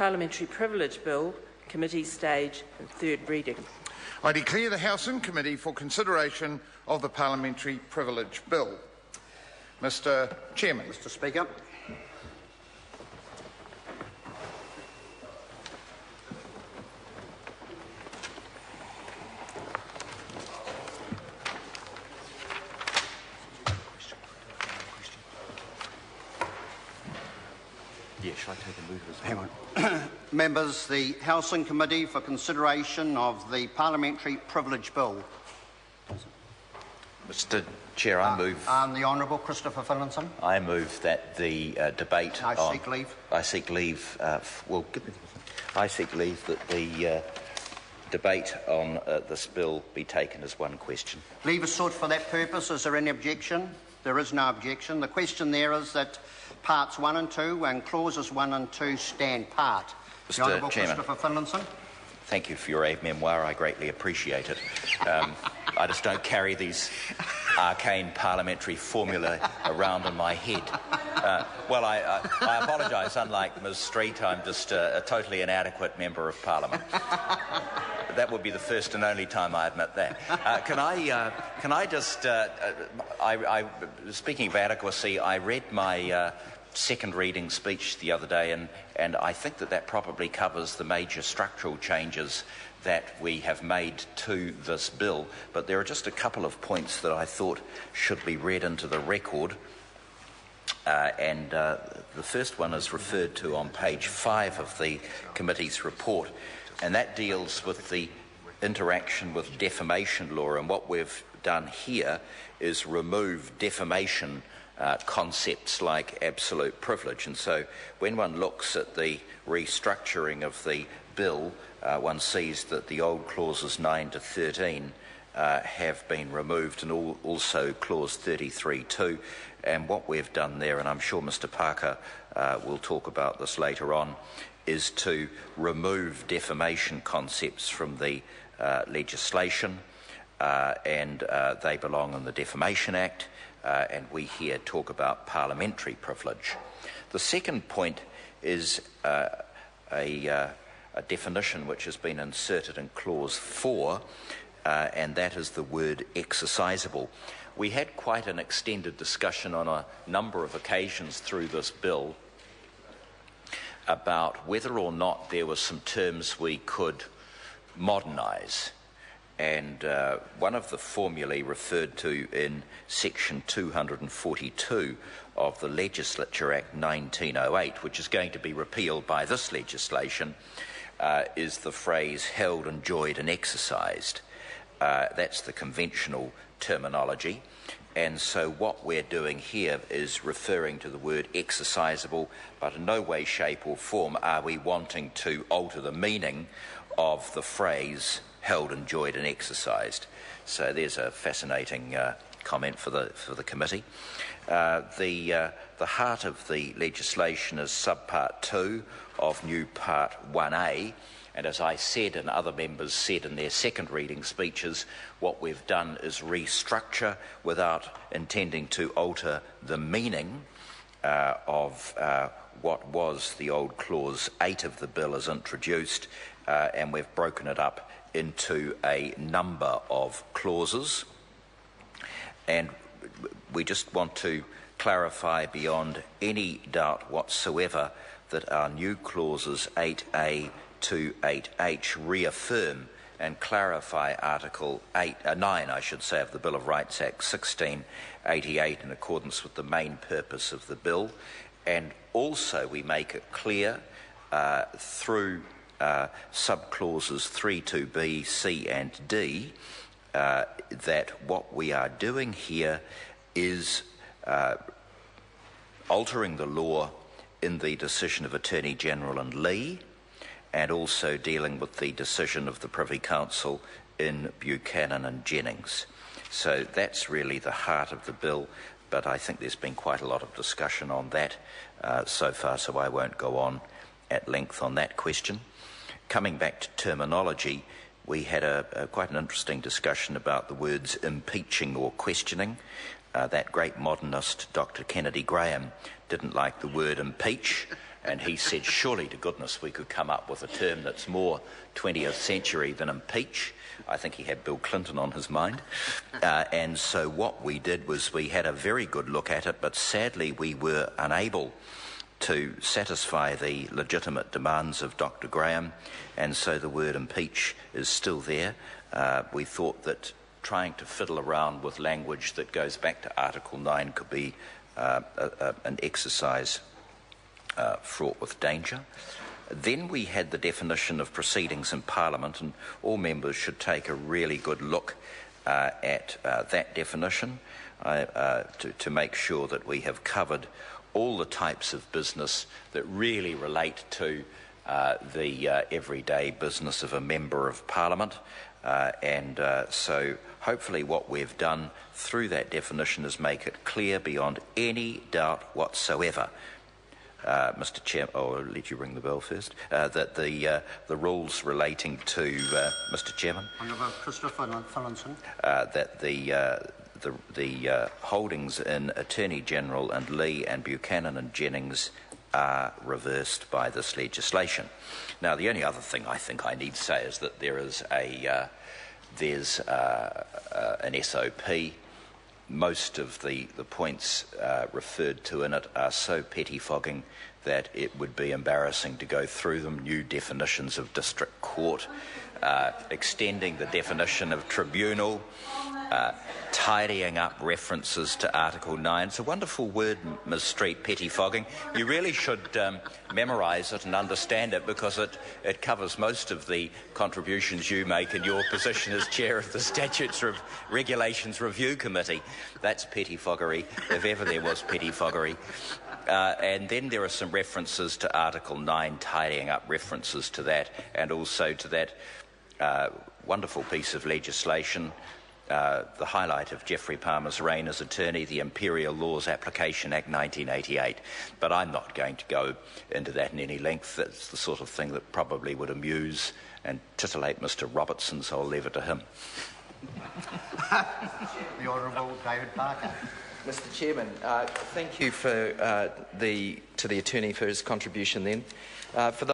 Parliamentary Privilege Bill, committee stage and third reading. I declare the House in committee for consideration of the Parliamentary Privilege Bill. Mr Chairman. Mr Speaker. Yeah, shall I take a move as well? Hang on. Members, the House in committee for consideration of the Parliamentary Privilege Bill. Mr Chair, I move... The Honourable Christopher Finlinson. I move that the debate I seek leave. I seek leave... I seek leave that the debate on this bill be taken as one question. Leave is sought for that purpose. Is there any objection? There is no objection. The question there is that parts 1 and 2 and clauses 1 and 2 stand part. The Honourable Christopher Finlinson. Thank you for your aide-memoire. I greatly appreciate it. I just don't carry these arcane parliamentary formulae around in my head. Well, I apologise. Unlike Ms Street, I'm just a totally inadequate Member of Parliament. That would be the first and only time I admit that. Can I just... speaking of adequacy, I read my second reading speech the other day, and I think that probably covers the major structural changes that we have made to this bill, but there are just a couple of points that I thought should be read into the record. The first one is referred to on page 5 of the committee's report, and that deals with the interaction with defamation law. And what we've done here is remove defamation concepts like absolute privilege. And so when one looks at the restructuring of the bill, one sees that the old clauses 9 to 13 have been removed, and also clause 33(2). And what we've done there, and I'm sure Mr Parker will talk about this later on, is to remove defamation concepts from the legislation, and they belong in the Defamation Act, and we here talk about parliamentary privilege. The second point is a definition which has been inserted in clause 4, and that is the word exercisable. We had quite an extended discussion on a number of occasions through this bill about whether or not there were some terms we could modernise. And one of the formulae referred to in section 242 of the Legislature Act 1908, which is going to be repealed by this legislation, is the phrase held, enjoyed and exercised. That's the conventional terminology. And so what we're doing here is referring to the word exercisable, but in no way, shape or form are we wanting to alter the meaning of the phrase held, enjoyed and exercised. So there's a fascinating comment for the committee. The heart of the legislation is subpart 2 of new part 1A, and as I said and other members said in their second reading speeches, what we've done is restructure without intending to alter the meaning of what was the old clause 8 of the bill as introduced, and we've broken it up into a number of clauses. And we just want to clarify beyond any doubt whatsoever that our new clauses 8A to 8H reaffirm and clarify Article 9, I should say, of the Bill of Rights Act 1688 in accordance with the main purpose of the bill. And also we make it clear through subclauses 3(2)(b), C and D that what we are doing here is altering the law in the decision of Attorney General and Lee, and also dealing with the decision of the Privy Council in Buchanan and Jennings. So that's really the heart of the bill, but I think there's been quite a lot of discussion on that so far, so I won't go on at length on that question. Coming back to terminology, we had quite an interesting discussion about the words impeaching or questioning. That great modernist, Dr. Kennedy Graham, didn't like the word impeach, and he said, surely to goodness we could come up with a term that's more 20th century than impeach. I think he had Bill Clinton on his mind. And so what we did was we had a very good look at it, but sadly we were unable to satisfy the legitimate demands of Dr. Graham, and so the word impeach is still there. We thought that trying to fiddle around with language that goes back to Article 9 could be an exercise fraught with danger. Then we had the definition of proceedings in Parliament, and all members should take a really good look at that definition to make sure that we have covered all the types of business that really relate to the everyday business of a member of Parliament. So hopefully what we've done through that definition is make it clear beyond any doubt whatsoever, Mr. Chair, I'll let you ring the bell first, that the rules relating to, Mr. Chairman, that the holdings in Attorney General and Lee and Buchanan and Jennings are reversed by this legislation. Now, the only other thing I think I need to say is that there's an SOP. Most of the points referred to in it are so pettifogging that it would be embarrassing to go through them. New definitions of district court, extending the definition of tribunal, tidying up references to Article 9. It's a wonderful word, Ms. Street, pettifogging. You really should memorise it and understand it, because it covers most of the contributions you make in your position as chair of the Statutes Regulations Review Committee. That's pettifoggery, if ever there was pettifoggery. And then there are some references to Article 9, tidying up references to that, and also to that wonderful piece of legislation, the highlight of Geoffrey Palmer's reign as attorney, the Imperial Laws Application Act 1988. But I'm not going to go into that in any length. That's the sort of thing that probably would amuse and titillate Mr. Robertson, so I'll leave it to him. The Honourable David Parker. Mr. Chairman, thank you to the Attorney for his contribution then. For